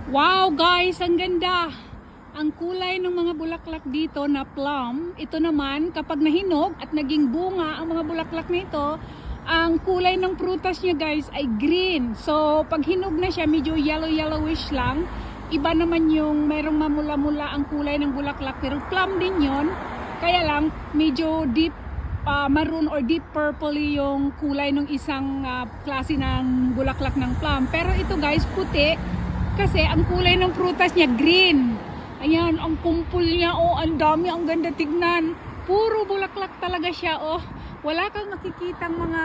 Wow guys, ang ganda! Ang kulay ng mga bulaklak dito na plum. Ito naman, kapag nahinog at naging bunga ang mga bulaklak nito, ang kulay ng prutas niya guys ay green. So pag hinog na siya, medyo yellowish lang. Iba naman yung merong mamula-mula ang kulay ng bulaklak, pero plum din yon. Kaya lang medyo deep maroon or deep purple yung kulay ng isang klase ng bulaklak ng plum. Pero ito guys, puti. Kasi ang kulay ng prutas niya green. Ayan, ang kumpul niya, oh, ang dami, ang ganda tignan. Puro bulaklak talaga siya, oh. Wala kang makikitang mga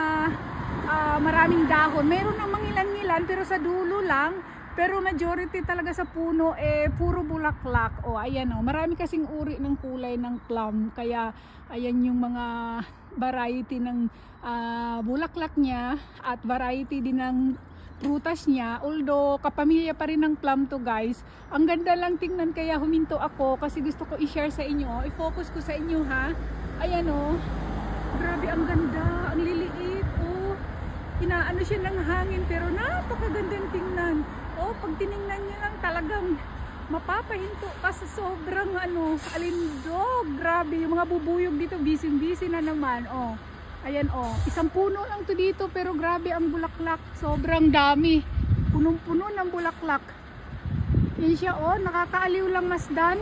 maraming dahon. Meron ng mangilan-ngilan pero sa dulo lang. Pero majority talaga sa puno puro bulaklak. Oh, ayan oh. Marami kasing uri ng kulay ng plum. Kaya ayan yung mga variety ng bulaklak niya at variety din ng prutas niya, although kapamilya pa rin ng plum to guys. Ang ganda lang tingnan, kaya huminto ako kasi gusto ko i-share sa inyo, i-focus ko sa inyo ha. Ayan oh, grabe ang ganda, ang liliit oh. Inaano siya ng hangin pero napakagandang tingnan. Oh, pag tiningnan niyo lang talagang mapapahinto ka sa sobrang alindog. Grabe, yung mga bubuyog dito busy na naman oh. Ayan oh, isang puno lang to dito pero grabe ang bulaklak, sobrang dami. Punong-puno ng bulaklak. Yan siya oh, nakakaaliw lang masdan.